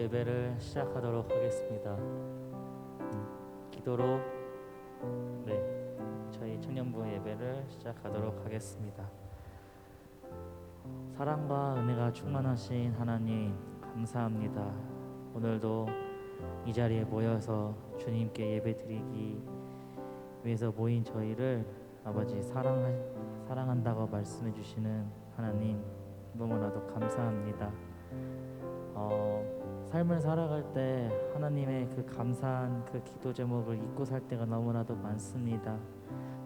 예배를 시작하도록 하겠습니다. 기도로 저희 청년부 예배를 시작하도록 하겠습니다. 사랑과 은혜가 충만하신 하나님 감사합니다. 오늘도 이 자리에 모여서 주님께 예배드리기 위해서 모인 저희를 아버지 사랑한다고 말씀해 주시는 하나님 너무나도 감사합니다. 삶을 살아갈 때 하나님의 그 감사한 그 기도 제목을 잊고 살 때가 너무나도 많습니다.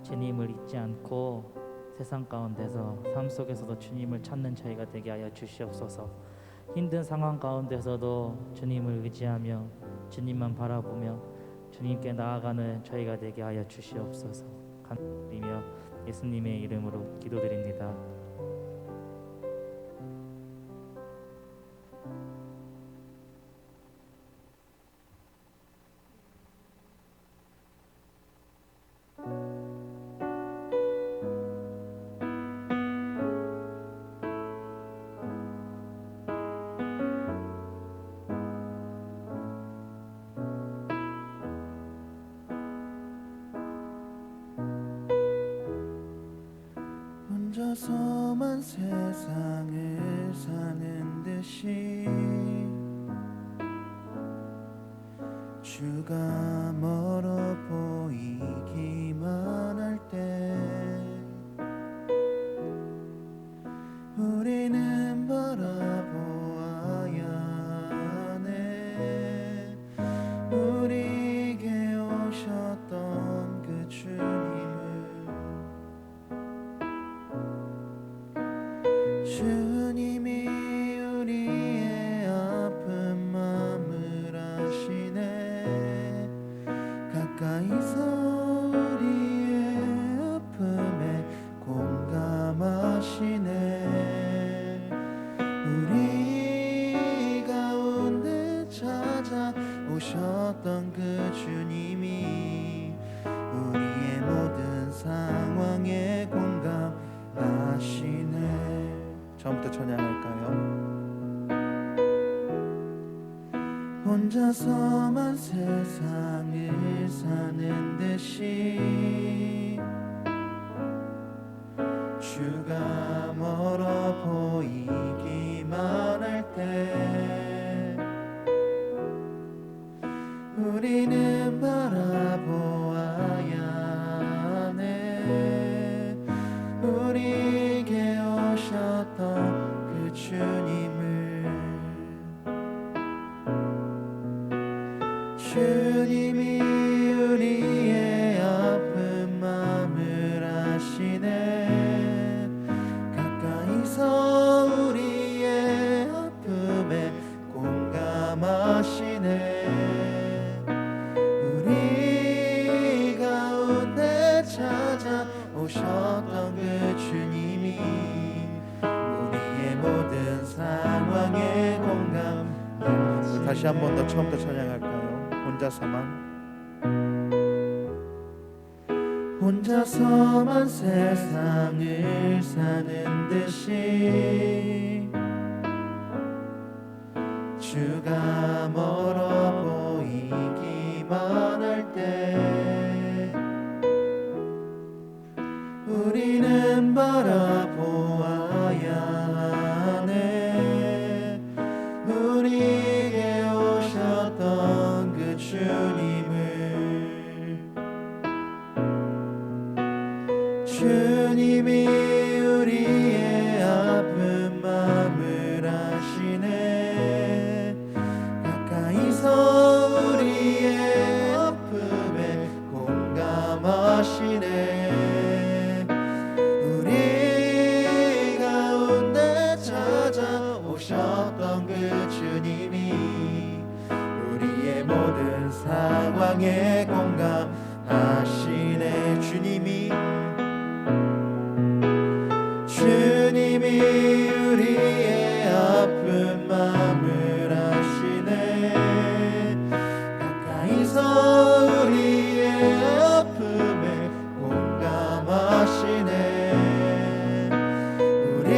주님을 잊지 않고 세상 가운데서 삶 속에서도 주님을 찾는 저희가 되게 하여 주시옵소서. 힘든 상황 가운데서도 주님을 의지하며 주님만 바라보며 주님께 나아가는 저희가 되게 하여 주시옵소서. 감사드리며 예수님의 이름으로 기도드립니다. 혼자서만 세상을 사는 듯이 주가 멀어 보이기만 할 때 우리는 바라보아야 하네. 우리에게 오셨던 그 주님이 우리의 아픈 마음을 아시네. 가까이서 우리의 아픔에 공감하시네. 우리 가운데 찾아오셨던 그 주님이 우리의 모든 상황에 공감하시네. 처음부터 찬양할까요? 혼자서만 세상을 사는 듯이 주가 멀어 보이기만 할 때 우리는 바라보아야 하네. 우리에게 오셨던 그 주님이 우리의 아픈 마음을 아시네. 가까이서 우리의 아픔에 공감하시네. 우리 가운데 찾아오셨던 그 주님이 우리의 모든 상황에 공감. 다시 한 번 더 처음부터 찬양할까요? 혼자서만 세상을 사는 듯이 주가 멀어 보이기만 할 때 우리는 바라보아야 하네. 우리에게 오셨던 그 주님이 우리의 아픈 마음을 아시네. 가까이서 우리의 아픔에 공감하시네. 우리 가운데 찾아오셨던 그 주님이 우리의 모든 상황에 공감하시네. 주님이 우리의 아픈 마음을 아시네. 가까이서 우리의 아픔에 공감하시네. 우리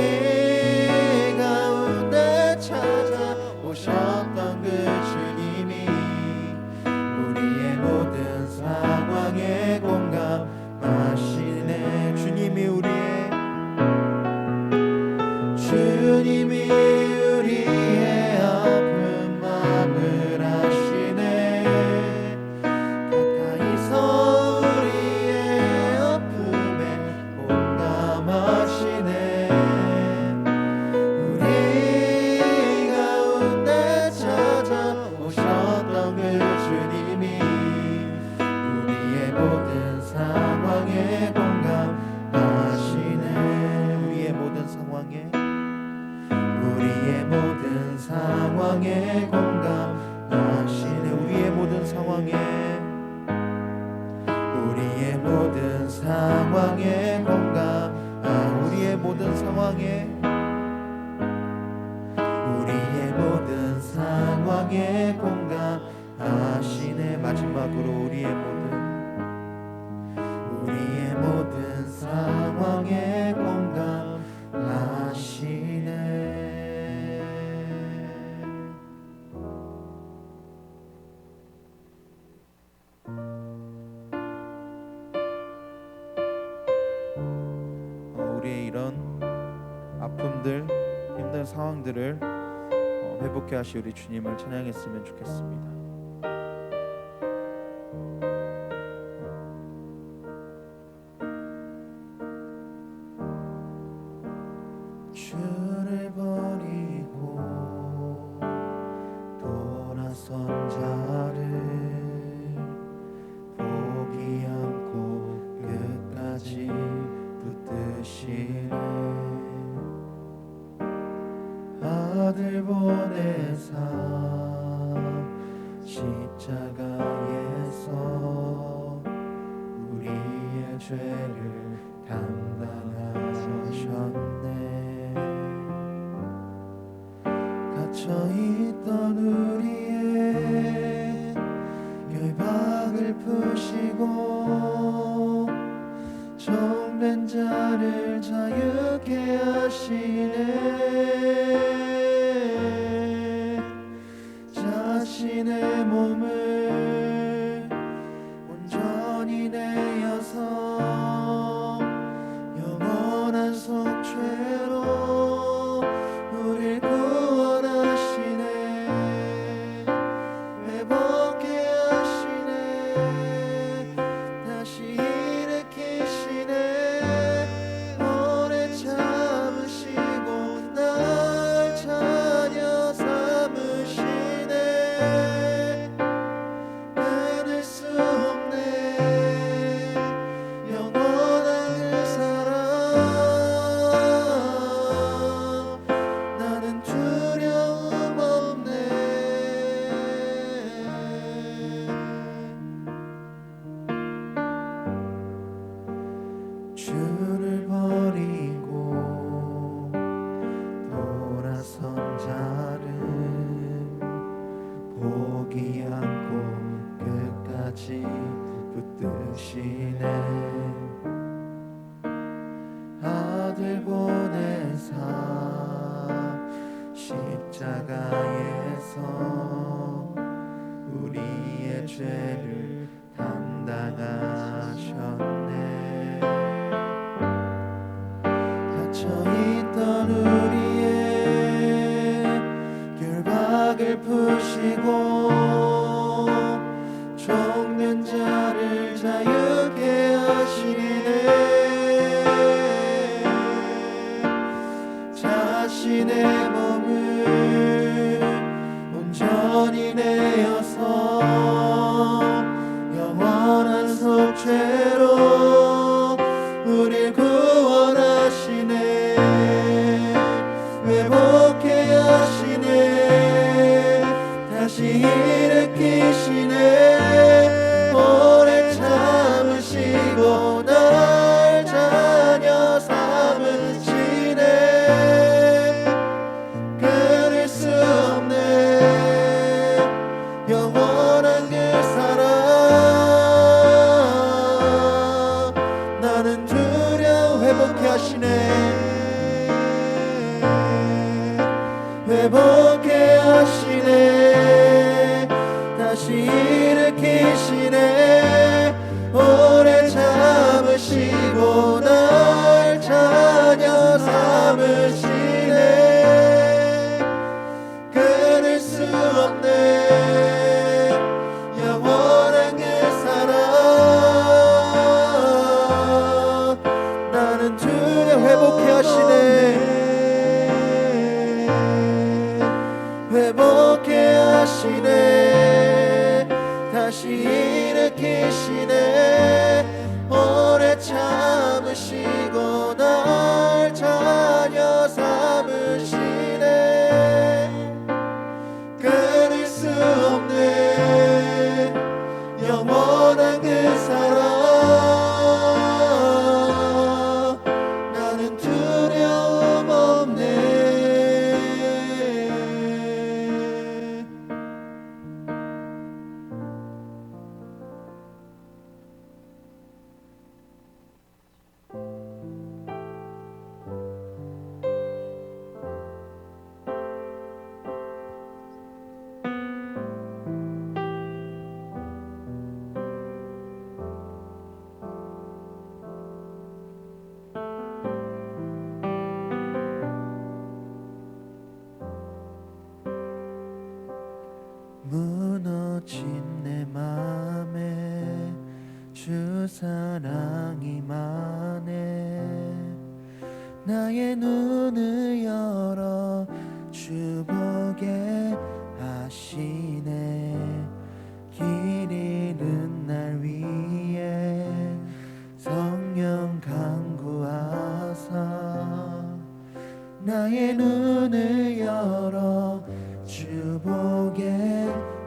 가운데 찾아오셨던 그 우리의 모든 상황에 공감 우리의 모든 상황에 우리의 모든 상황에 공감하시네. 마지막으로 우리의 모든 상황에 공감하시네. 우리의 이런 아픔들, 힘든 상황들을 회복해 하시 우리 주님을 찬양했으면 좋겠습니다. 주를 버리고 돌아선 자를 포기 않고 끝까지 붙드시네. 아들 보내사 십자가에서 우리의 죄를 담당하셨네. 갇혀있던 우리의 결박을 푸시고 정된 자를 자유케 하시네. 자신의 몸을 온전히 내어서 영원한 속죄로 우릴 구원하시네. 회복케 하시네. 다시 일으키시네. 오래 참으시고 날 자녀 삼으시네. 끊을 수 없네. 영원한 그 사랑 나는 두려움 없네. 주를 버리고 돌아선 자를 포기 않고 끝까지 붙드시네. 아들 보내사 십자가에서 우리의 죄를 담당하셨네. 갇혀있던 우리의 결박을 푸시고 종된 자를 자유케 하시네. 자신의 몸을 온전히 내어서 영원한 속죄로 우릴 구원하시네. 회복케 하시네. 다시 일으키시네. 오래 참으시고 날 자녀 삼으시네. 끊을 수 없네. 영원한 그 사랑 나는 두려워. 회복케 하시네. 회복케 하시네. 다시 일으키시네. 오래 참으시고 날 자녀 삼으시네. 끊을 수 없네. 영원한 그 사랑 나는 두려워. 회복케 하시네. 회복케 하시네. 다시 일으키시네. 오래 참으시고 날 자녀 삼으시네. 끊을 수 없네. 영원한 그 사랑 주 사랑이 많네. 나의 눈을 열어 주 보게 하시네. 길 잃은 날 위해 성령 강구하사 나의 눈을 열어 주 보게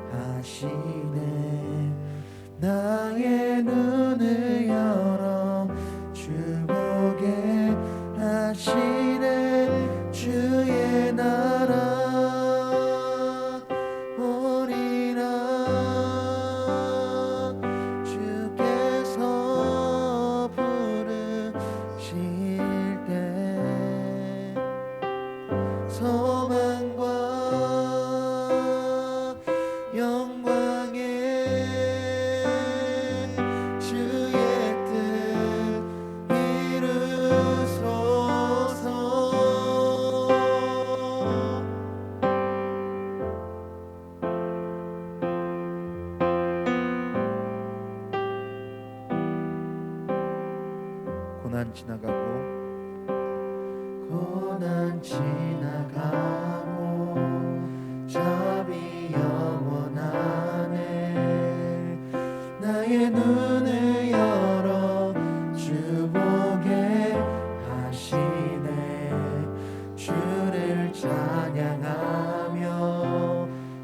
하시네. 나의 눈을 열어 주 보게 하시네. 주의 나라 오리라. 주께서 부르실 때 소망과 영광에 주의 뜻 이루소서. 고난 지나가고 고난 지나가고 잠이 영원하네. 나의 눈을 열어 주 보게 하시네. 주를 찬양하며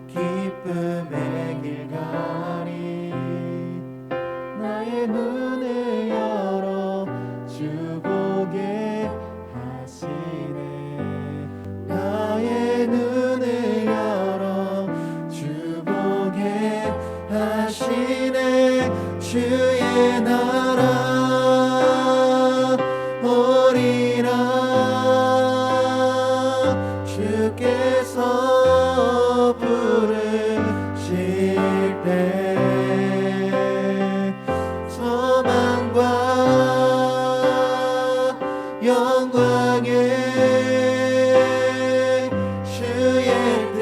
기쁨의 길 가리. 나의 눈을 열어 주 보게 하시네. 나의 눈을 열어 주 보게 하시네. 주의 나라 오리라. 주께서 부르실 때 소망과 영광에 주의 뜻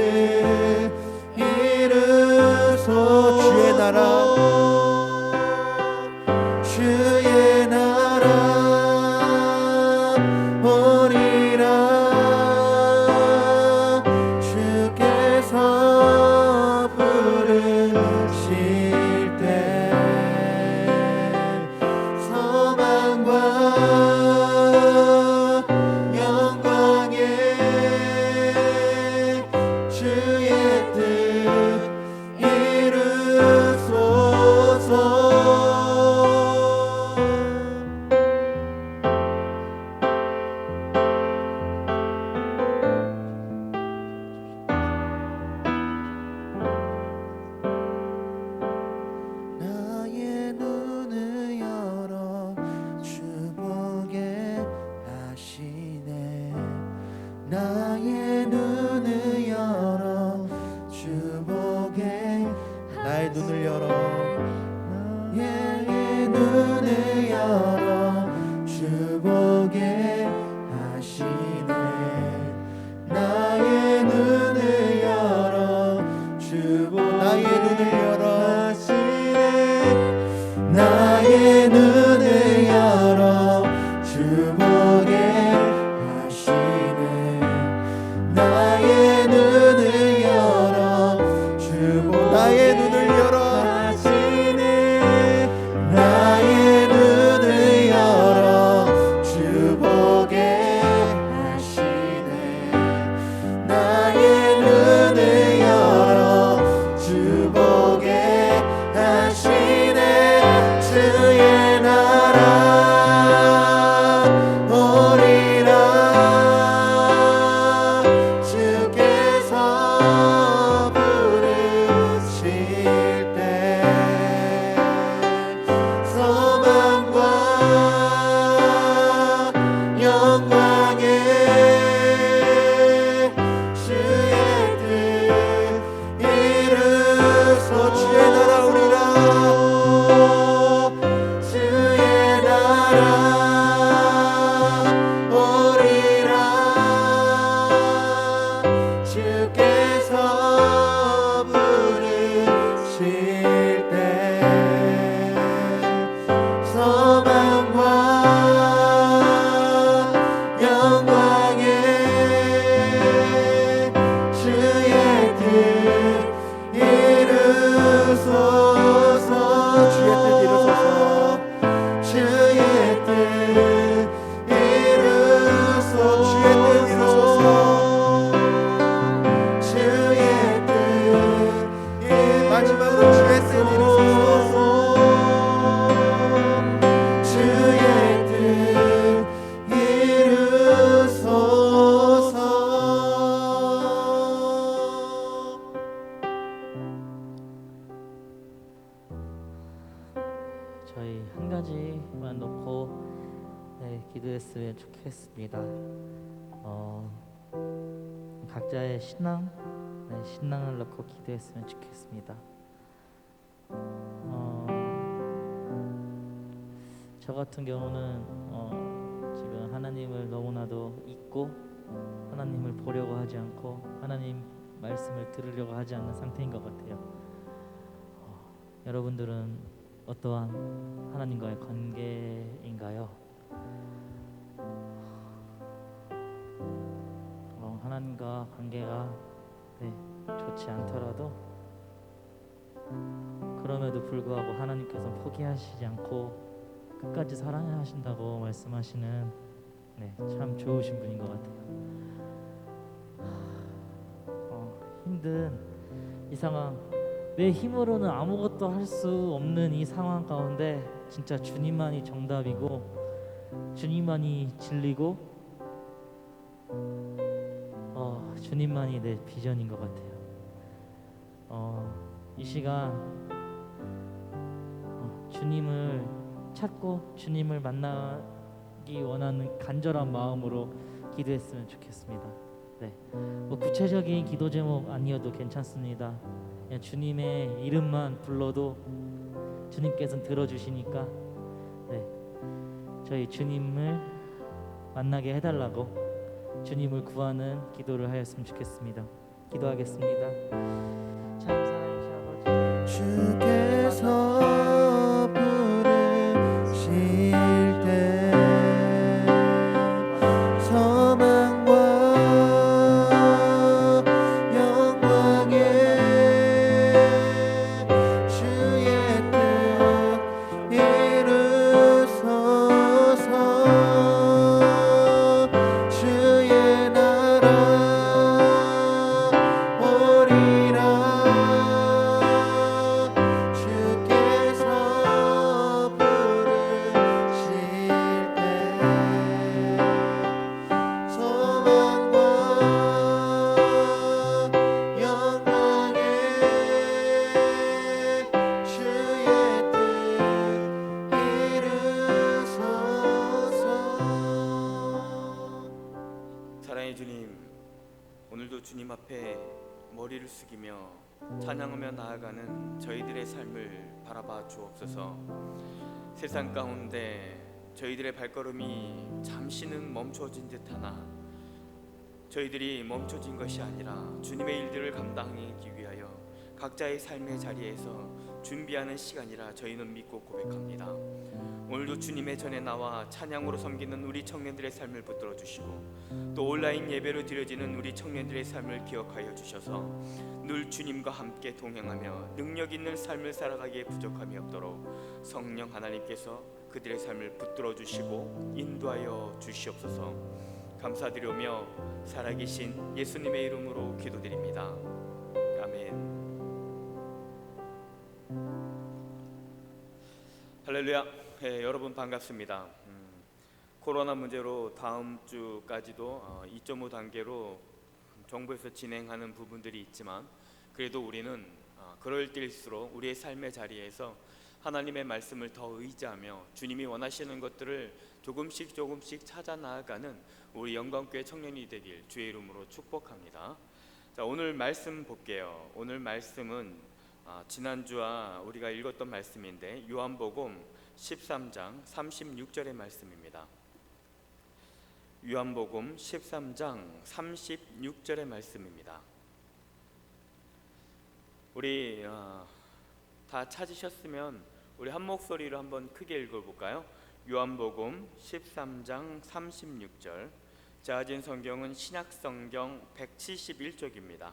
이루소서. 주의 나라 저희 한 가지만 놓고 기도했으면 좋겠습니다. 각자의 신앙을 놓고 기도했으면 좋겠습니다. 저 같은 경우는 지금 하나님을 너무나도 잊고 하나님을 보려고 하지 않고 하나님 말씀을 들으려고 하지 않는 상태인 것 같아요. 여러분들은 어떠한 하나님과의 관계인가요? 하나님과 관계가 좋지 않더라도 그럼에도 불구하고 하나님께서 포기하시지 않고 끝까지 사랑하신다고 말씀하시는 참 좋으신 분인 것 같아요. 힘든 이 상황, 내 힘으로는 아무것도 할 수 없는 이 상황 가운데 진짜 주님만이 정답이고 주님만이 진리고 주님만이 내 비전인 것 같아요. 이 시간 주님을 찾고 주님을 만나기 원하는 간절한 마음으로 기도했으면 좋겠습니다. 뭐 구체적인 기도 제목 아니어도 괜찮습니다. 그냥 주님의 이름만 불러도 주님께서는 들어주시니까 저희 주님을 만나게 해달라고 주님을 구하는 기도를 하였으면 좋겠습니다. 기도하겠습니다. 참사하신 아버지, 주께서 부르실 때 소망과 영광에 주의 뜻 이루소서. 주의 나라 오리라. 주께서 부르실 때 소망과 영광에 주의 뜻 이루소서. 사랑의 주님, 오늘도 주님 앞에 머리를 숙이며 찬양하며 나아가는 저희들의 삶을 바라봐 주옵소서. 세상 가운데 저희들의 발걸음이 잠시는 멈춰진 듯하나 저희들이 멈춰진 것이 아니라 주님의 일들을 감당하기 위하여 각자의 삶의 자리에서 준비하는 시간이라 저희는 믿고 고백합니다. 오늘도 주님의 전에 나와 찬양으로 섬기는 우리 청년들의 삶을 붙들어 주시고 또 온라인 예배로 드려지는 우리 청년들의 삶을 기억하여 주셔서 늘 주님과 함께 동행하며 능력 있는 삶을 살아가기에 부족함이 없도록 성령 하나님께서 그들의 삶을 붙들어 주시고 인도하여 주시옵소서. 감사드리며 살아계신 예수님의 이름으로 기도드립니다. 아멘. 할렐루야. 여러분 반갑습니다. 코로나 문제로 다음 주까지도 2.5 단계로 정부에서 진행하는 부분들이 있지만 그래도 우리는 그럴 때일수록 우리의 삶의 자리에서 하나님의 말씀을 더 의지하며 주님이 원하시는 것들을 조금씩 찾아 나아가는 우리 영광교회 청년이 되길 주의 이름으로 축복합니다. 자, 오늘 말씀 볼게요. 오늘 말씀은 지난주와 우리가 읽었던 말씀인데 요한복음 13장 36절의 말씀입니다. 요한복음 13장 36절의 말씀입니다. 우리 다 찾으셨으면 우리 한 목소리로 한번 크게 읽어볼까요? 요한복음 13장 36절. 자진 성경은 신약성경 171쪽입니다.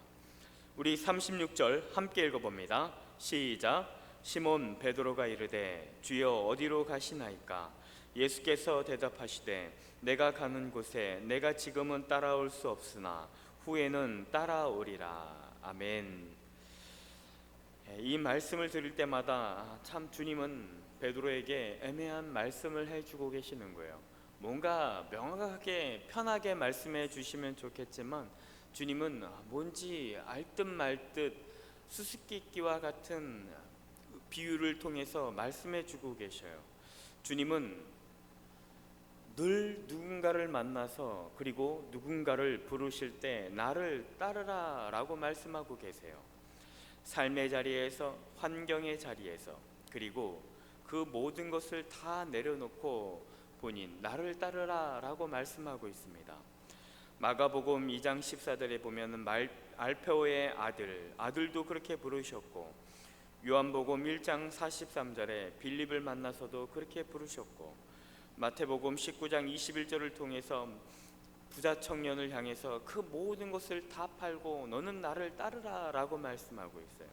우리 36절 함께 읽어봅니다. 시작. 시몬 베드로가 이르되 주여 어디로 가시나이까? 예수께서 대답하시되 내가 가는 곳에 내가 지금은 따라올 수 없으나 후에는 따라오리라. 아멘. 이 말씀을 들을 때마다 참 주님은 베드로에게 애매한 말씀을 해주고 계시는 거예요. 뭔가 명확하게 편하게 말씀해 주시면 좋겠지만 주님은 뭔지 알 듯 말 듯 수수께끼와 같은 비유를 통해서 말씀해 주고 계셔요. 주님은 늘 누군가를 만나서 그리고 누군가를 부르실 때 나를 따르라 라고 말씀하고 계세요. 삶의 자리에서, 환경의 자리에서, 그리고 그 모든 것을 다 내려놓고 본인 나를 따르라 라고 말씀하고 있습니다. 마가복음 2장 14절에 보면 알페오의 아들도 그렇게 부르셨고, 요한복음 1장 43절에 빌립을 만나서도 그렇게 부르셨고, 마태복음 19장 21절을 통해서 부자 청년을 향해서 그 모든 것을 다 팔고 너는 나를 따르라 라고 말씀하고 있어요.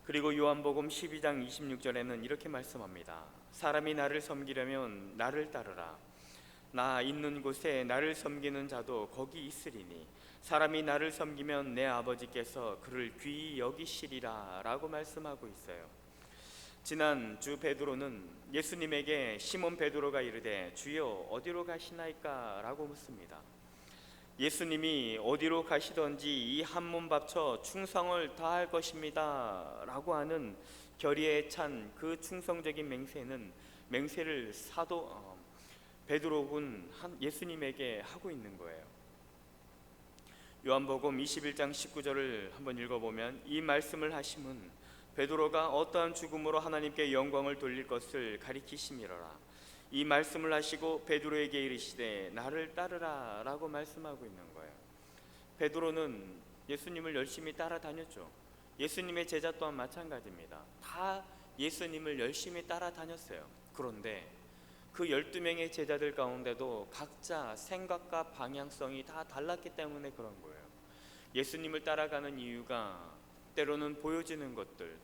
그리고 요한복음 12장 26절에는 이렇게 말씀합니다. 사람이 나를 섬기려면 나를 따르라. 나 있는 곳에 나를 섬기는 자도 거기 있으리니 사람이 나를 섬기면 내 아버지께서 그를 귀히 여기시리라 라고 말씀하고 있어요. 지난 주 베드로는 예수님에게 시몬 베드로가 이르되 주여 어디로 가시나이까 라고 묻습니다. 예수님이 어디로 가시던지 이 한 몸 바쳐 충성을 다할 것입니다 라고 하는 결의에 찬 그 충성적인 맹세를 베드로군 예수님에게 하고 있는 거예요. 요한복음 21장 19절을 한번 읽어보면 이 말씀을 하심은 베드로가 어떠한 죽음으로 하나님께 영광을 돌릴 것을 가리키심이로라. 이 말씀을 하시고 베드로에게 이르시되 나를 따르라 라고 말씀하고 있는 거예요. 베드로는 예수님을 열심히 따라다녔죠. 예수님의 제자 또한 마찬가지입니다. 다 예수님을 열심히 따라다녔어요. 그런데 그 12명의 제자들 가운데도 각자 생각과 방향성이 다 달랐기 때문에 그런 거예요. 예수님을 따라가는 이유가 때로는 보여지는 것들,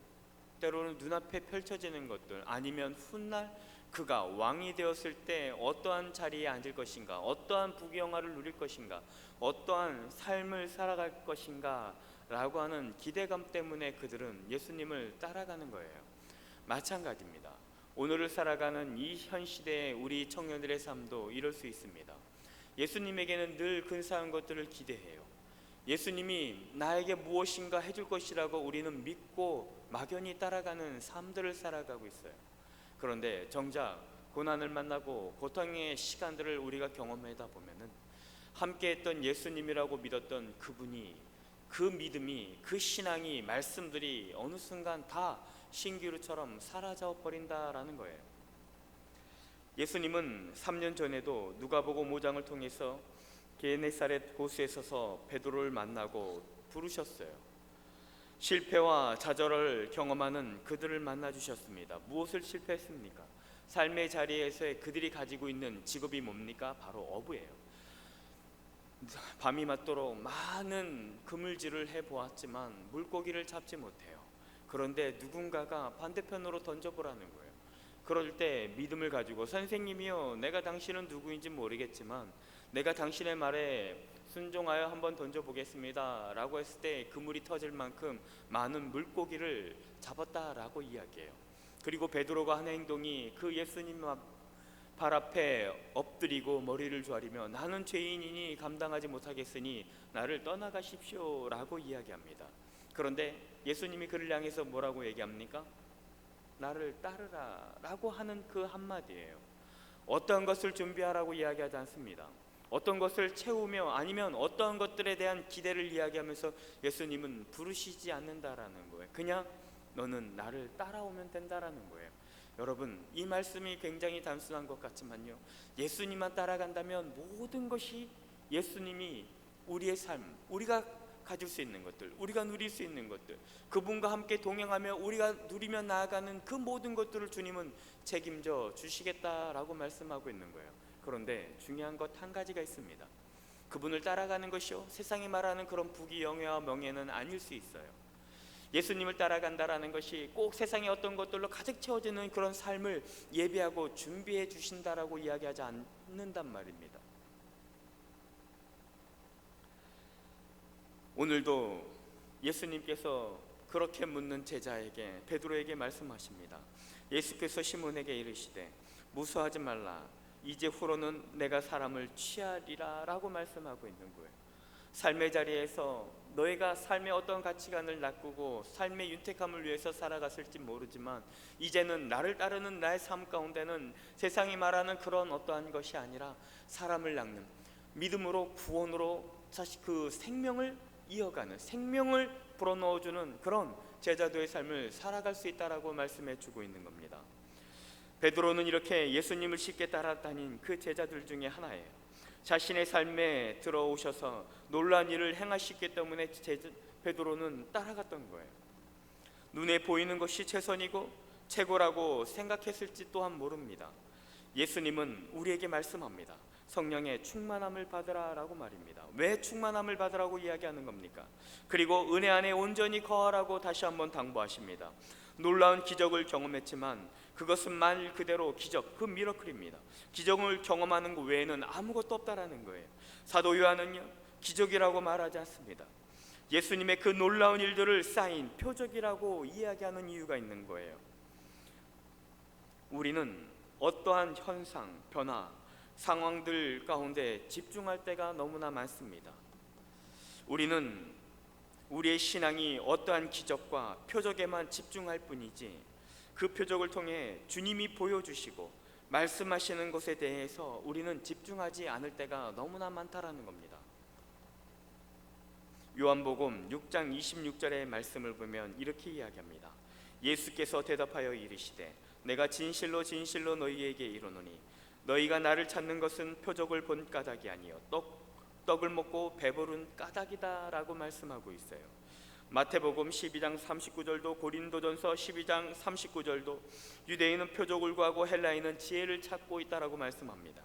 때로는 눈앞에 펼쳐지는 것들, 아니면 훗날 그가 왕이 되었을 때 어떠한 자리에 앉을 것인가, 어떠한 부귀영화를 누릴 것인가, 어떠한 삶을 살아갈 것인가 라고 하는 기대감 때문에 그들은 예수님을 따라가는 거예요. 마찬가지입니다. 오늘을 살아가는 이 현 시대의 우리 청년들의 삶도 이럴 수 있습니다. 예수님에게는 늘 근사한 것들을 기대해요. 예수님이 나에게 무엇인가 해줄 것이라고 우리는 믿고 막연히 따라가는 삶들을 살아가고 있어요. 그런데 정작 고난을 만나고 고통의 시간들을 우리가 경험하다 보면은 함께 했던 예수님이라고 믿었던 그분이, 그 믿음이, 그 신앙이, 말씀들이 어느 순간 다 신기루처럼 사라져 버린다라는 거예요. 예수님은 3년 전에도 누가복음 5장을 통해서 게네사렛 호수에 서서 베드로를 만나고 부르셨어요. 실패와 좌절을 경험하는 그들을 만나 주셨습니다. 무엇을 실패했습니까? 삶의 자리에서의 그들이 가지고 있는 직업이 뭡니까? 바로 어부예요. 밤이 맞도록 많은 그물질을 해보았지만 물고기를 잡지 못해요. 그런데 누군가가 반대편으로 던져보라는 거예요. 그럴 때 믿음을 가지고 선생님이요, 내가 당신은 누구인지 모르겠지만 내가 당신의 말에 순종하여 한번 던져보겠습니다 라고 했을 때 그물이 터질 만큼 많은 물고기를 잡았다라고 이야기해요. 그리고 베드로가 한 행동이 그 예수님 발 앞에 엎드리고 머리를 조아리며 나는 죄인이니 감당하지 못하겠으니 나를 떠나가십시오 라고 이야기합니다. 그런데 예수님이 그를 향해서 뭐라고 얘기합니까? 나를 따르라 라고 하는 그 한마디예요. 어떤 것을 준비하라고 이야기하지 않습니다. 어떤 것을 채우며 아니면 어떤 것들에 대한 기대를 이야기하면서 예수님은 부르시지 않는다라는 거예요. 그냥 너는 나를 따라오면 된다라는 거예요. 여러분, 이 말씀이 굉장히 단순한 것 같지만요, 예수님만 따라간다면 모든 것이 예수님이 우리의 삶, 우리가 가질 수 있는 것들, 우리가 누릴 수 있는 것들, 그분과 함께 동행하며 우리가 누리며 나아가는 그 모든 것들을 주님은 책임져 주시겠다라고 말씀하고 있는 거예요. 그런데 중요한 것 한 가지가 있습니다. 그분을 따라가는 것이요, 세상이 말하는 그런 부귀영예와 명예는 아닐 수 있어요. 예수님을 따라간다라는 것이 꼭 세상의 어떤 것들로 가득 채워지는 그런 삶을 예비하고 준비해 주신다라고 이야기하지 않는단 말입니다. 오늘도 예수님께서 그렇게 묻는 제자에게, 베드로에게 말씀하십니다. 예수께서 시몬에게 이르시되 무서워하지 말라, 이제 후로는 내가 사람을 취하리라 라고 말씀하고 있는 거예요. 삶의 자리에서 너희가 삶의 어떤 가치관을 낚고 삶의 윤택함을 위해서 살아갔을지 모르지만 이제는 나를 따르는 나의 삶 가운데는 세상이 말하는 그런 어떠한 것이 아니라 사람을 낚는 믿음으로 구원으로 사실 그 생명을 이어가는, 생명을 불어넣어주는 그런 제자도의 삶을 살아갈 수 있다라고 말씀해 주고 있는 겁니다. 베드로는 이렇게 예수님을 쉽게 따라다닌 그 제자들 중에 하나예요. 자신의 삶에 들어오셔서 놀라운 일을 행하시기 때문에 베드로는 따라갔던 거예요. 눈에 보이는 것이 최선이고 최고라고 생각했을지 또한 모릅니다. 예수님은 우리에게 말씀합니다. 성령의 충만함을 받으라라고 말입니다. 왜 충만함을 받으라고 이야기하는 겁니까? 그리고 은혜 안에 온전히 거하라고 다시 한번 당부하십니다. 놀라운 기적을 경험했지만 그것은 말 그대로 기적, 그 미러클입니다. 기적을 경험하는 것 외에는 아무것도 없다라는 거예요. 사도 요한은요, 기적이라고 말하지 않습니다. 예수님의 그 놀라운 일들을 쌓인 표적이라고 이야기하는 이유가 있는 거예요. 우리는 어떠한 현상, 변화, 상황들 가운데 집중할 때가 너무나 많습니다. 우리는 우리의 신앙이 어떠한 기적과 표적에만 집중할 뿐이지 그 표적을 통해 주님이 보여주시고 말씀하시는 것에 대해서 우리는 집중하지 않을 때가 너무나 많다라는 겁니다. 요한복음 6장 26절의 말씀을 보면 이렇게 이야기합니다. 예수께서 대답하여 이르시되 내가 진실로 진실로 너희에게 이르노니 너희가 나를 찾는 것은 표적을 본 까닭이 아니요 떡을 먹고 배부른 까닭이다 라고 말씀하고 있어요. 마태복음 12장 39절도 고린도전서 12장 39절도 유대인은 표적을 구하고 헬라인은 지혜를 찾고 있다라고 말씀합니다.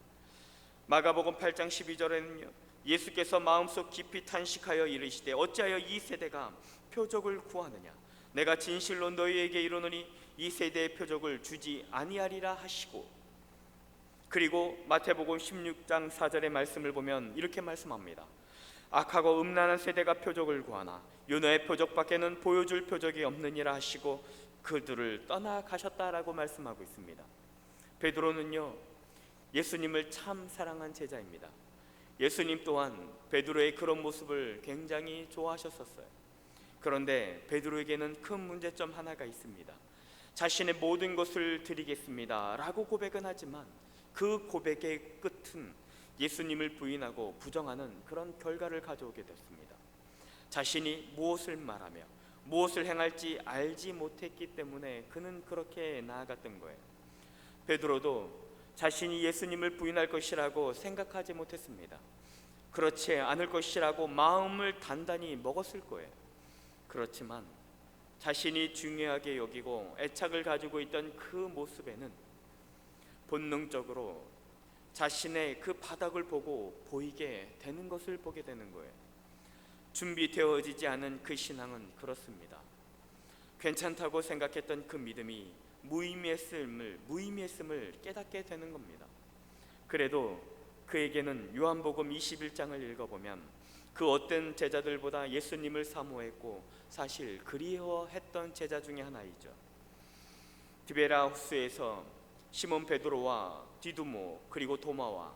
마가복음 8장 12절에는요 예수께서 마음속 깊이 탄식하여 이르시되 어찌하여 이 세대가 표적을 구하느냐 내가 진실로 너희에게 이르노니 이 세대의 표적을 주지 아니하리라 하시고, 그리고 마태복음 16장 4절의 말씀을 보면 이렇게 말씀합니다. 악하고 음란한 세대가 표적을 구하나 요나의 표적밖에는 보여줄 표적이 없느니라 하시고 그들을 떠나가셨다라고 말씀하고 있습니다. 베드로는요 예수님을 참 사랑한 제자입니다. 예수님 또한 베드로의 그런 모습을 굉장히 좋아하셨었어요. 그런데 베드로에게는 큰 문제점 하나가 있습니다. 자신의 모든 것을 드리겠습니다 라고 고백은 하지만 그 고백의 끝은 예수님을 부인하고 부정하는 그런 결과를 가져오게 됐습니다. 자신이 무엇을 말하며 무엇을 행할지 알지 못했기 때문에 그는 그렇게 나아갔던 거예요. 베드로도 자신이 예수님을 부인할 것이라고 생각하지 못했습니다. 그렇지 않을 것이라고 마음을 단단히 먹었을 거예요. 그렇지만 자신이 중요하게 여기고 애착을 가지고 있던 그 모습에는 본능적으로 자신의 그 바닥을 보고 보이게 되는 것을 보게 되는 거예요. 준비되어지지 않은 그 신앙은 그렇습니다. 괜찮다고 생각했던 그 믿음이 무의미했음을 깨닫게 되는 겁니다. 그래도 그에게는 요한복음 21장을 읽어보면 그 어떤 제자들보다 예수님을 사모했고 사실 그리워했던 제자 중에 하나이죠. 디베라 호수에서 시몬 베드로와 디두모 그리고 도마와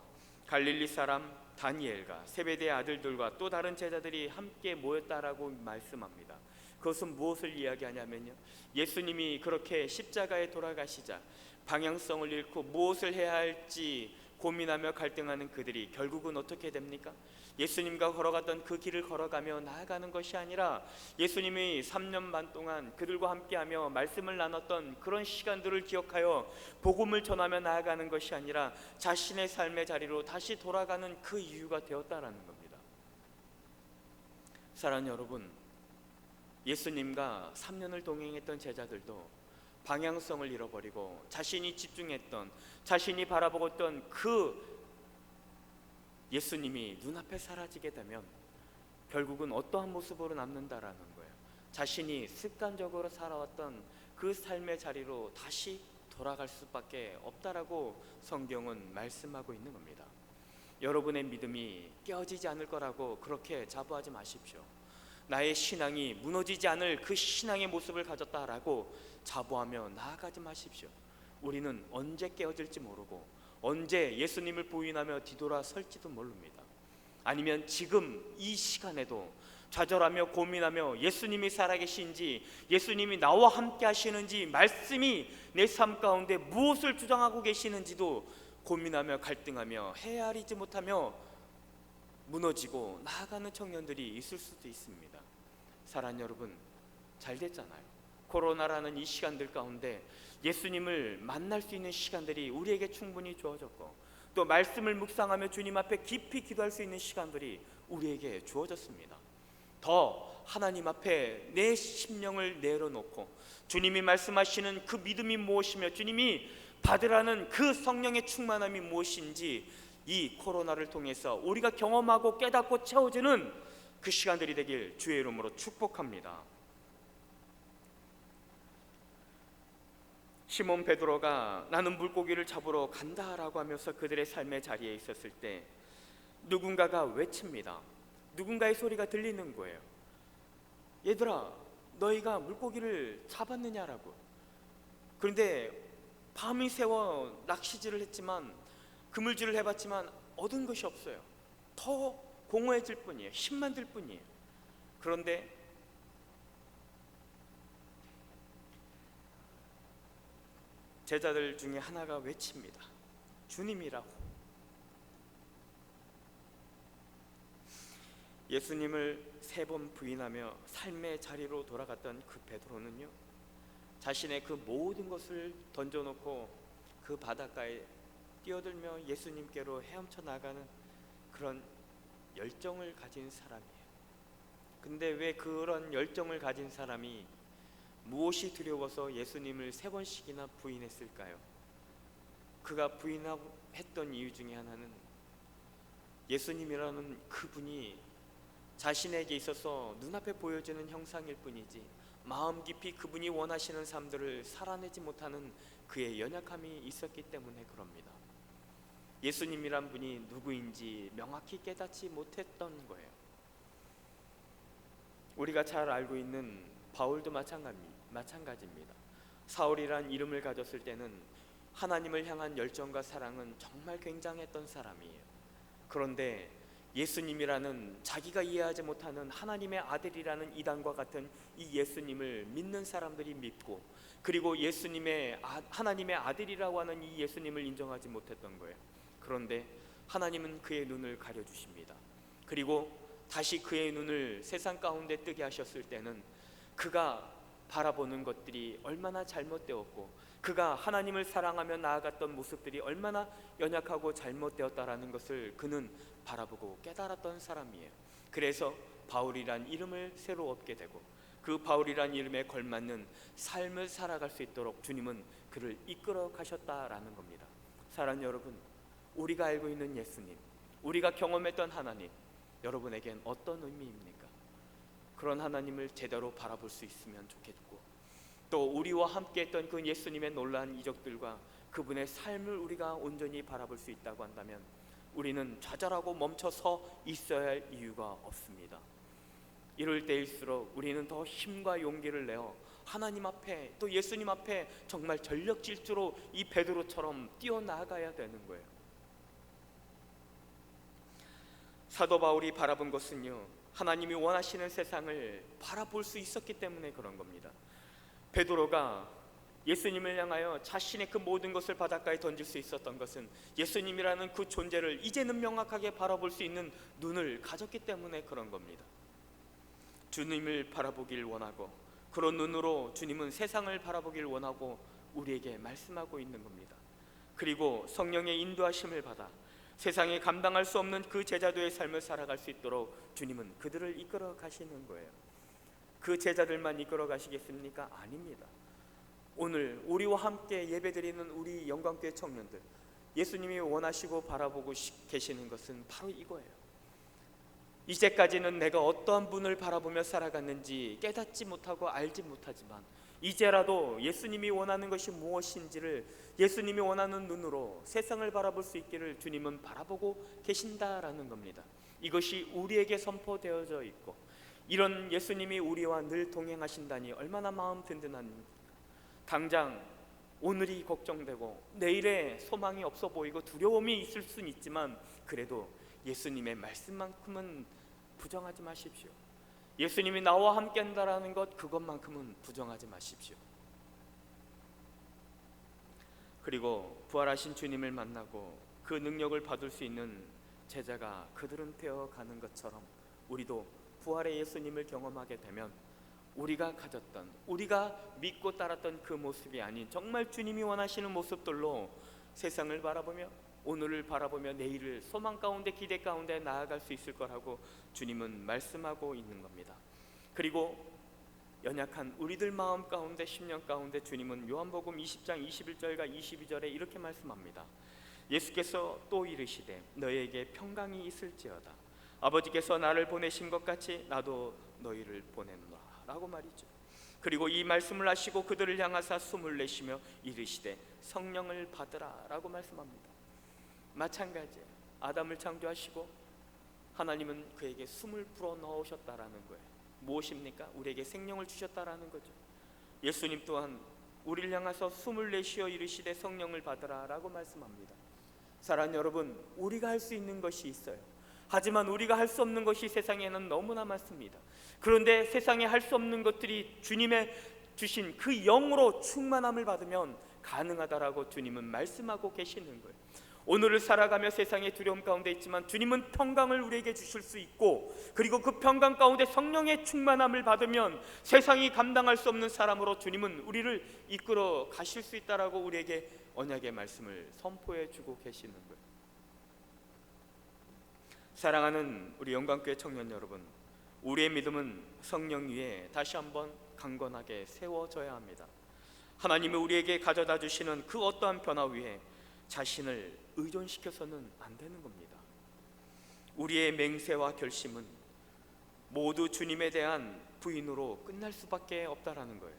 갈릴리 사람 다니엘과 세베대의 아들들과 또 다른 제자들이 함께 모였다라고 말씀합니다. 그것은 무엇을 이야기하냐면요, 예수님이 그렇게 십자가에 돌아가시자 방향성을 잃고 무엇을 해야 할지 고민하며 갈등하는 그들이 결국은 어떻게 됩니까? 예수님과 걸어갔던 그 길을 걸어가며 나아가는 것이 아니라 예수님이 3년 반 동안 그들과 함께하며 말씀을 나눴던 그런 시간들을 기억하여 복음을 전하며 나아가는 것이 아니라 자신의 삶의 자리로 다시 돌아가는 그 이유가 되었다라는 겁니다. 사랑하는 여러분, 예수님과 3년을 동행했던 제자들도 방향성을 잃어버리고 자신이 집중했던, 자신이 바라보고 있던 그 예수님이 눈앞에 사라지게 되면 결국은 어떠한 모습으로 남는다라는 거예요. 자신이 습관적으로 살아왔던 그 삶의 자리로 다시 돌아갈 수밖에 없다라고 성경은 말씀하고 있는 겁니다. 여러분의 믿음이 깨어지지 않을 거라고 그렇게 자부하지 마십시오. 나의 신앙이 무너지지 않을 그 신앙의 모습을 가졌다라고 자부하며 나아가지 마십시오. 우리는 언제 깨어질지 모르고 언제 예수님을 부인하며 뒤돌아설지도 모릅니다. 아니면 지금 이 시간에도 좌절하며 고민하며 예수님이 살아계신지, 예수님이 나와 함께 하시는지, 말씀이 내 삶 가운데 무엇을 주장하고 계시는지도 고민하며 갈등하며 헤아리지 못하며 무너지고 나아가는 청년들이 있을 수도 있습니다. 사랑하는 여러분, 잘 됐잖아요. 코로나라는 이 시간들 가운데 예수님을 만날 수 있는 시간들이 우리에게 충분히 주어졌고, 또 말씀을 묵상하며 주님 앞에 깊이 기도할 수 있는 시간들이 우리에게 주어졌습니다. 더 하나님 앞에 내 심령을 내려놓고 주님이 말씀하시는 그 믿음이 무엇이며 주님이 받으라는 그 성령의 충만함이 무엇인지 이 코로나를 통해서 우리가 경험하고 깨닫고 채워지는 그 시간들이 되길 주의 이름으로 축복합니다. 시몬 베드로가 나는 물고기를 잡으러 간다라고 하면서 그들의 삶의 자리에 있었을 때 누군가가 외칩니다. 누군가의 소리가 들리는 거예요. 얘들아, 너희가 물고기를 잡았느냐라고. 그런데 밤이 새워 낚시질을 했지만, 그물질을 해봤지만 얻은 것이 없어요. 더 공허해질 뿐이에요. 힘만 들 뿐이에요. 그런데 제자들 중에 하나가 외칩니다. 주님이라고. 예수님을 3번 부인하며 삶의 자리로 돌아갔던 그 베드로는요, 자신의 그 모든 것을 던져놓고 그 바닷가에 뛰어들며 예수님께로 헤엄쳐 나가는 그런 열정을 가진 사람이에요. 근데 왜 그런 열정을 가진 사람이 무엇이 두려워서 예수님을 3번씩이나 부인했을까요? 그가 부인했던 이유 중에 하나는 예수님이라는 그분이 자신에게 있어서 눈앞에 보여지는 형상일 뿐이지 마음 깊이 그분이 원하시는 삶들을 살아내지 못하는 그의 연약함이 있었기 때문에 그럽니다. 예수님이란 분이 누구인지 명확히 깨닫지 못했던 거예요. 우리가 잘 알고 있는 바울도 마찬가지입니다. 사울이란 이름을 가졌을 때는 하나님을 향한 열정과 사랑은 정말 굉장했던 사람이에요. 그런데 예수님이라는 자기가 이해하지 못하는 하나님의 아들이라는 이단과 같은 이 예수님을 믿는 사람들이 믿고, 그리고 하나님의 아들이라고 하는 이 예수님을 인정하지 못했던 거예요. 그런데 하나님은 그의 눈을 가려주십니다. 그리고 다시 그의 눈을 세상 가운데 뜨게 하셨을 때는 그가 바라보는 것들이 얼마나 잘못되었고, 그가 하나님을 사랑하며 나아갔던 모습들이 얼마나 연약하고 잘못되었다라는 것을 그는 바라보고 깨달았던 사람이에요. 그래서 바울이란 이름을 새로 얻게 되고, 그 바울이란 이름에 걸맞는 삶을 살아갈 수 있도록 주님은 그를 이끌어 가셨다라는 겁니다. 사랑하는 여러분, 우리가 알고 있는 예수님, 우리가 경험했던 하나님, 여러분에겐 어떤 의미입니까? 그런 하나님을 제대로 바라볼 수 있으면 좋겠고, 또 우리와 함께 했던 그 예수님의 놀라운 이적들과 그분의 삶을 우리가 온전히 바라볼 수 있다고 한다면 우리는 좌절하고 멈춰서 있어야 할 이유가 없습니다. 이럴 때일수록 우리는 더 힘과 용기를 내어 하나님 앞에, 또 예수님 앞에 정말 전력 질주로 이 베드로처럼 뛰어나가야 되는 거예요. 사도 바울이 바라본 것은요, 하나님이 원하시는 세상을 바라볼 수 있었기 때문에 그런 겁니다. 베드로가 예수님을 향하여 자신의 그 모든 것을 바닷가에 던질 수 있었던 것은 예수님이라는 그 존재를 이제는 명확하게 바라볼 수 있는 눈을 가졌기 때문에 그런 겁니다. 주님을 바라보길 원하고, 그런 눈으로 주님은 세상을 바라보길 원하고 우리에게 말씀하고 있는 겁니다. 그리고 성령의 인도하심을 받아 세상에 감당할 수 없는 그 제자도의 삶을 살아갈 수 있도록 주님은 그들을 이끌어 가시는 거예요. 그 제자들만 이끌어 가시겠습니까? 아닙니다. 오늘 우리와 함께 예배드리는 우리 영광교회 청년들, 예수님이 원하시고 바라보고 계시는 것은 바로 이거예요. 이제까지는 내가 어떠한 분을 바라보며 살아갔는지 깨닫지 못하고 알지 못하지만 이제라도 예수님이 원하는 것이 무엇인지를 예수님이 원하는 눈으로 세상을 바라볼 수 있기를 주님은 바라보고 계신다라는 겁니다. 이것이 우리에게 선포되어져 있고, 이런 예수님이 우리와 늘 동행하신다니 얼마나 마음 든든합니까? 당장 오늘이 걱정되고 내일의 소망이 없어 보이고 두려움이 있을 수는 있지만, 그래도 예수님의 말씀만큼은 부정하지 마십시오. 예수님이 나와 함께 한다라는 것, 그것만큼은 부정하지 마십시오. 그리고 부활하신 주님을 만나고 그 능력을 받을 수 있는 제자가 그들은 되어가는 것처럼 우리도 부활의 예수님을 경험하게 되면 우리가 가졌던, 우리가 믿고 따랐던 그 모습이 아닌 정말 주님이 원하시는 모습들로 세상을 바라보며, 오늘을 바라보며 내일을 소망 가운데, 기대 가운데 나아갈 수 있을 거라고 주님은 말씀하고 있는 겁니다. 그리고 연약한 우리들 마음 가운데, 심령 가운데 주님은 요한복음 20장 21절과 22절에 이렇게 말씀합니다. 예수께서 또 이르시되 너희에게 평강이 있을지어다. 아버지께서 나를 보내신 것 같이 나도 너희를 보내노라 라고 말이죠. 그리고 이 말씀을 하시고 그들을 향하사 숨을 내쉬며 이르시되 성령을 받으라 라고 말씀합니다. 마찬가지예요. 아담을 창조하시고 하나님은 그에게 숨을 불어 넣으셨다라는 거예요. 무엇입니까? 우리에게 생명을 주셨다라는 거죠. 예수님 또한 우리를 향해서 숨을 내쉬어 이르시되 성령을 받으라 라고 말씀합니다. 사랑하는 여러분, 우리가 할 수 있는 것이 있어요. 하지만 우리가 할 수 없는 것이 세상에는 너무나 많습니다. 그런데 세상에 할 수 없는 것들이 주님의 주신 그 영으로 충만함을 받으면 가능하다라고 주님은 말씀하고 계시는 거예요. 오늘을 살아가며 세상의 두려움 가운데 있지만 주님은 평강을 우리에게 주실 수 있고, 그리고 그 평강 가운데 성령의 충만함을 받으면 세상이 감당할 수 없는 사람으로 주님은 우리를 이끌어 가실 수 있다라고 우리에게 언약의 말씀을 선포해 주고 계시는 거예요. 사랑하는 우리 영광교회 청년 여러분, 우리의 믿음은 성령 위에 다시 한번 강건하게 세워져야 합니다. 하나님이 우리에게 가져다 주시는 그 어떠한 변화 위에 자신을 의존시켜서는 안 되는 겁니다. 우리의 맹세와 결심은 모두 주님에 대한 부인으로 끝날 수밖에 없다라는 거예요.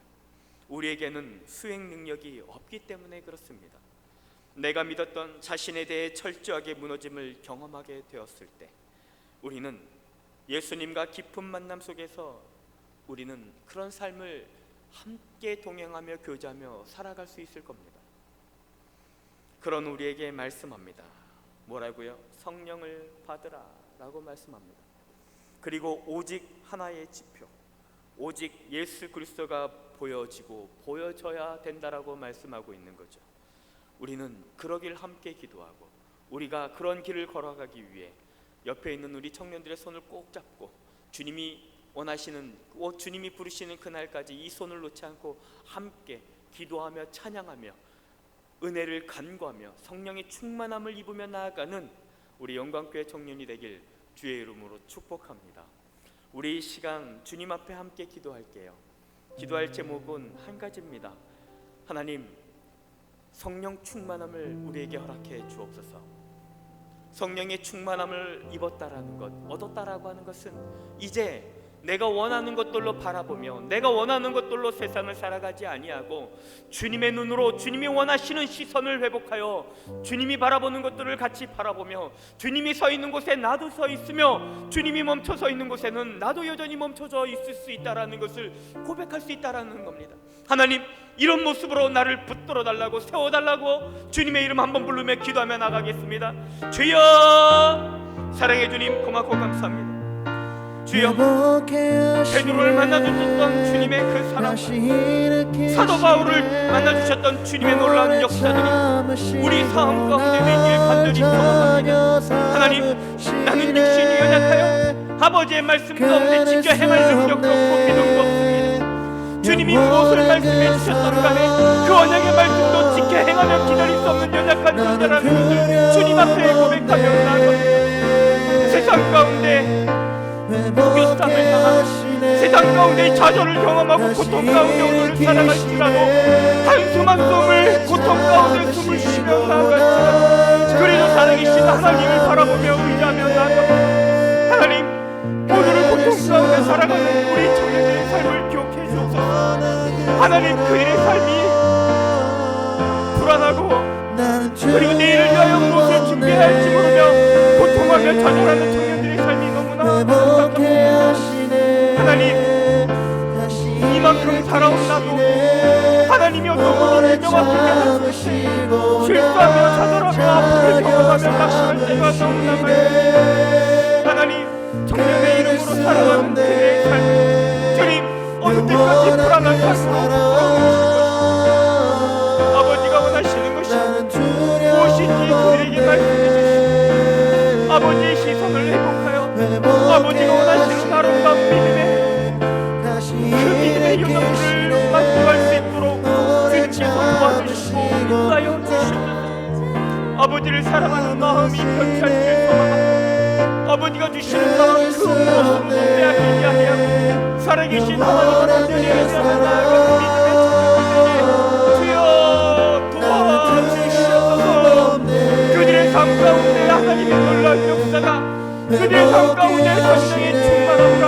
우리에게는 수행 능력이 없기 때문에 그렇습니다. 내가 믿었던 자신에 대해 철저하게 무너짐을 경험하게 되었을 때 우리는 예수님과 깊은 만남 속에서 우리는 그런 삶을 함께 동행하며 교제하며 살아갈 수 있을 겁니다. 그런 우리에게 말씀합니다. 뭐라고요? 성령을 받으라 라고 말씀합니다. 그리고 오직 하나의 지표, 오직 예수 그리스도가 보여지고 보여져야 된다라고 말씀하고 있는 거죠. 우리는 그러길 함께 기도하고, 우리가 그런 길을 걸어가기 위해 옆에 있는 우리 청년들의 손을 꼭 잡고 주님이 원하시는, 주님이 부르시는 그날까지 이 손을 놓지 않고 함께 기도하며 찬양하며 은혜를 간구하며 성령의 충만함을 입으며 나아가는 우리 영광교회 청년이 되길 주의 이름으로 축복합니다. 우리 이 시간 주님 앞에 함께 기도할게요. 기도할 제목은 한 가지입니다. 하나님, 성령 충만함을 우리에게 허락해 주옵소서. 성령의 충만함을 입었다라는 것, 얻었다라고 하는 것은 이제 내가 원하는 것들로 바라보며 내가 원하는 것들로 세상을 살아가지 아니하고 주님의 눈으로 주님이 원하시는 시선을 회복하여 주님이 바라보는 것들을 같이 바라보며, 주님이 서 있는 곳에 나도 서 있으며 주님이 멈춰서 있는 곳에는 나도 여전히 멈춰져 있을 수 있다라는 것을 고백할 수 있다라는 겁니다. 하나님, 이런 모습으로 나를 붙들어 달라고, 세워달라고 주님의 이름 한번 부르며 기도하며 나가겠습니다. 주여, 사랑해 주님 고맙고 감사합니다. 주여, 베드로를 만나주셨던 주님의 그 사랑, 사도 바울을 만나주셨던 주님의 놀라운 역사들이 우리 삶 가운데 되길 간절히 소망합니다. 하나님, 나는 육신이 연약하여 아버지의 말씀 가운데 지켜 행할 능력도 없고 믿음도 없습니다. 주님이 무엇을 말씀해 주셨던 간에 그 언약의 말씀도 지켜 행하며 기다릴 수 없는 연약한 존재라는 것을 주님 앞에 고백하며 나아갑니다. 세상 가운데 목욕상을 당하고 세상 가운데 좌절을 경험하고 고통 가운데 오늘을 살아갈지라도 한숨 한숨을 고통 가운데 숨을 쉬며 나아갈지라도 그래도 살아계신 하나님을 바라보며 의지하며 나아갑니다. 하나님, 오늘을 고통 가운데 살아가는 우리 청년들의 삶을 기억해 주옵소서. 하나님, 그들의 삶이 불안하고 그리고 내일을 위하여 무엇을 준비해야 할지 모르며 고통하며 좌절하는 청년들의 삶이 너무나 안타깝습니다. 하나님, 이만큼 살아온 나도, 하나님 하나님이 어떤 분으로 인정하시게 실수하며 좌절하며 아픔을 경험하며 낙심할 때가 너무나 많습니다. 하나님, 청년의 이름으로 살아가는 그들의 삶을 주님 어느 때까지 불안한 삶으로 아버지가 원하시는 것이 무엇인지 그들에게 말씀해 주시고 아버지의 시선을 회복하여 아버지가 원하시는 아름다운 믿음의 그 믿음의 요정을 만들어갈 수 있도록 주님께서 도와주시고 인도하여 주시옵소서. 아버지를 사랑하는 마음이 변치 않게 소망하고 아버지가 주시는 마음 그 무엇으로도 빼앗기지 아니하고 살아계신 하나님을 온전히 의지하며 나아가는 믿음의 청년들에게 주여 도와주시옵소서. 그들의 삶 가운데 하나님의 놀라운 역사가 그들의 삶 가운데 성령의 충만함과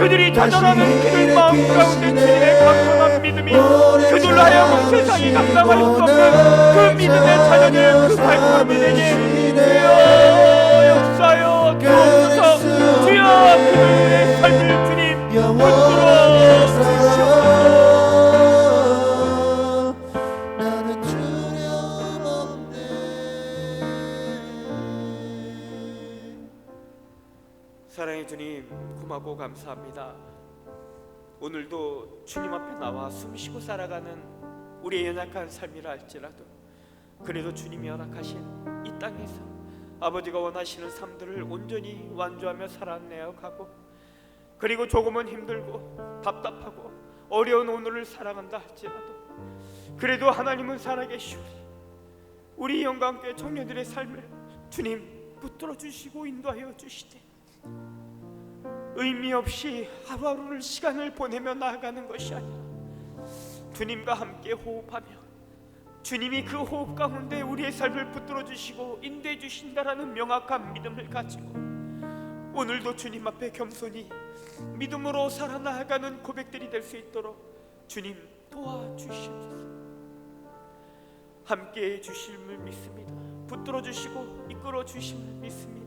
그들이 좌절하는 그들 마음 가운데 주님의 강건한 믿음이 그들로 하여금 세상이 감당할 수 없는 그 믿음의 자녀들 그 발걸음들에게 주여 역사여 주옵소서. 주여 그들의 삶을 주님 붙들어 주시옵소서. 사랑의 주님, 고맙고 감사합니다. 오늘도 주님 앞에 나와 숨쉬고 살아가는 우리의 연약한 삶이라 할지라도 그래도 주님이 허락하신 이 땅에서 아버지가 원하시는 삶들을 온전히 완주하며 살아내어 가고 그리고 조금은 힘들고 답답하고 어려운 오늘을 살아간다 할지라도 그래도 하나님은 살아계시오니 우리 영광교회 청년들의 삶을 주님 붙들어 주시고 인도하여 주시되 의미 없이 하루하루를 시간을 보내며 나아가는 것이 아니라 주님과 함께 호흡하며 주님이 그 호흡 가운데 우리의 삶을 붙들어 주시고 인도해 주신다라는 명확한 믿음을 가지고 오늘도 주님 앞에 겸손히 믿음으로 살아나가는 고백들이 될 수 있도록 주님 도와주시옵소서. 함께해 주심을 믿습니다. 붙들어 주시고 이끌어 주심을 믿습니다.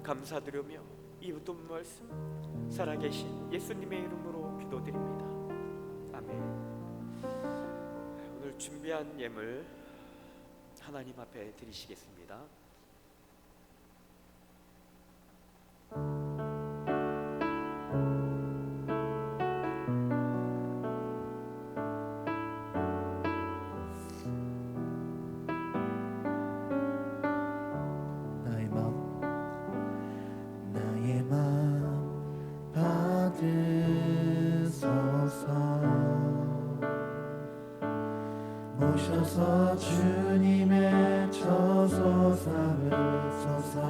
감사드리며 이 모든 말씀 살아계신 예수님의 이름으로 기도드립니다. 아멘. 오늘 준비한 예물 하나님 앞에 드리시겠습니다. 오셔서 주님의 저소 삼으소서.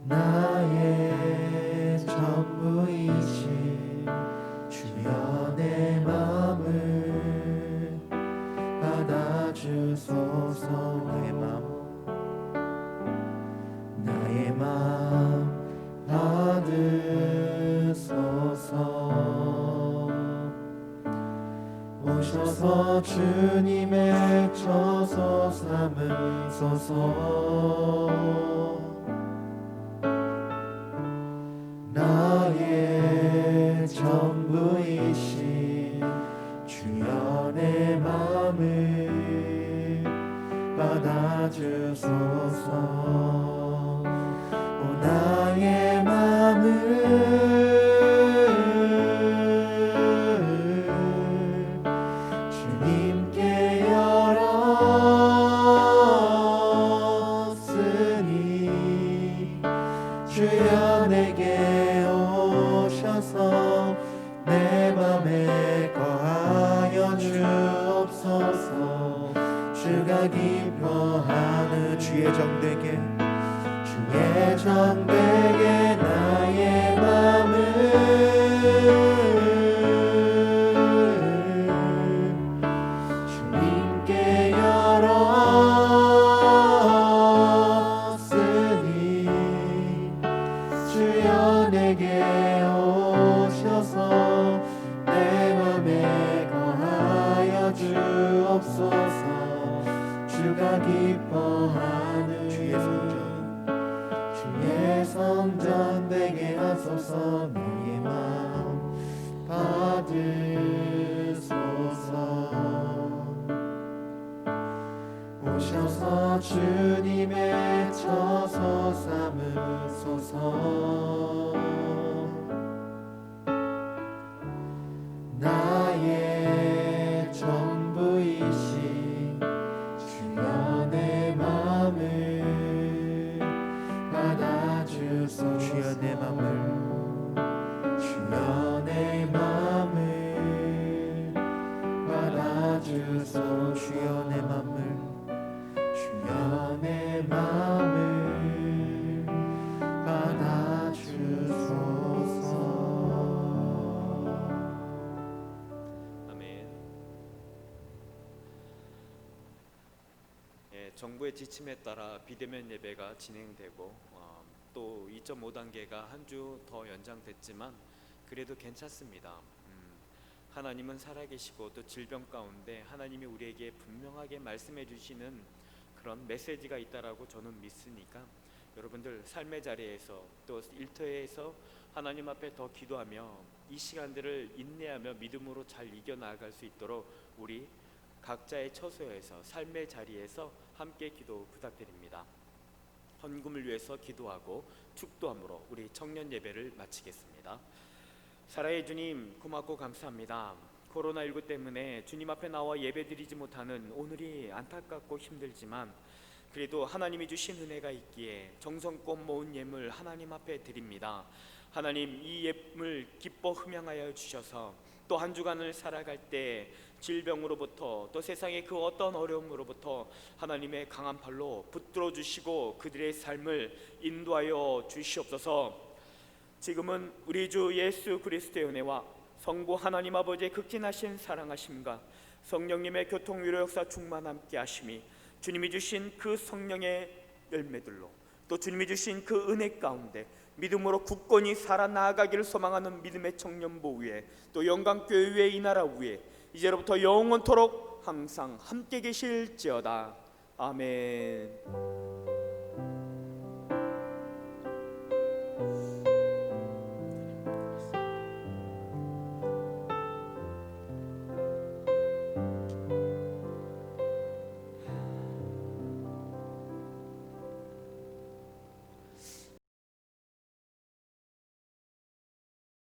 나의 전부이신 주여 내 맘을 받아주소서. 나의 맘 받으소서. 오셔서 주님의 저소 삼으소서. 나의 전부이신 주여 내 맘을 받아주소서. 나의 맘을 주여 내게 오셔서 내 맘에 거하여 주옵소서. 주가 기뻐하는 주의 정되게 나의 맘을 주님께 열었으니 주여 내게 오셔서 내 맘에 거하여 주옵소서. 주가 기뻐하는 주의 성전 네, 정부의 지침에 따라 비대면 예배가 진행되고 또 2.5단계가 한 주 더 연장됐지만 그래도 괜찮습니다. 하나님은 살아계시고 또 질병 가운데 하나님이 우리에게 분명하게 말씀해 주시는 그런 메시지가 있다라고 저는 믿으니까 여러분들 삶의 자리에서 또 일터에서 하나님 앞에 더 기도하며 이 시간들을 인내하며 믿음으로 잘 이겨나갈 수 있도록 우리 각자의 처소에서 삶의 자리에서 함께 기도 부탁드립니다. 헌금을 위해서 기도하고 축도함으로 우리 청년 예배를 마치겠습니다. 사랑의 주님, 고맙고 감사합니다. 코로나19 때문에 주님 앞에 나와 예배드리지 못하는 오늘이 안타깝고 힘들지만 그래도 하나님이 주신 은혜가 있기에 정성껏 모은 예물 하나님 앞에 드립니다. 하나님, 이 예물 기뻐 흠양하여 주셔서 또 한 주간을 살아갈 때 질병으로부터 또 세상의 그 어떤 어려움으로부터 하나님의 강한 팔로 붙들어 주시고 그들의 삶을 인도하여 주시옵소서. 지금은 우리 주 예수 그리스도의 은혜와 성부 하나님 아버지의 극진하신 사랑하심과 성령님의 교통 위로 역사 충만 함께 하심이 주님이 주신 그 성령의 열매들로 또 주님이 주신 그 은혜 가운데 믿음으로 굳건히 살아나가기를 소망하는 믿음의 청년부 위에 또 영광교회 위에 이 나라 위에 이제로부터 영원토록 항상 함께 계실지어다. 아멘.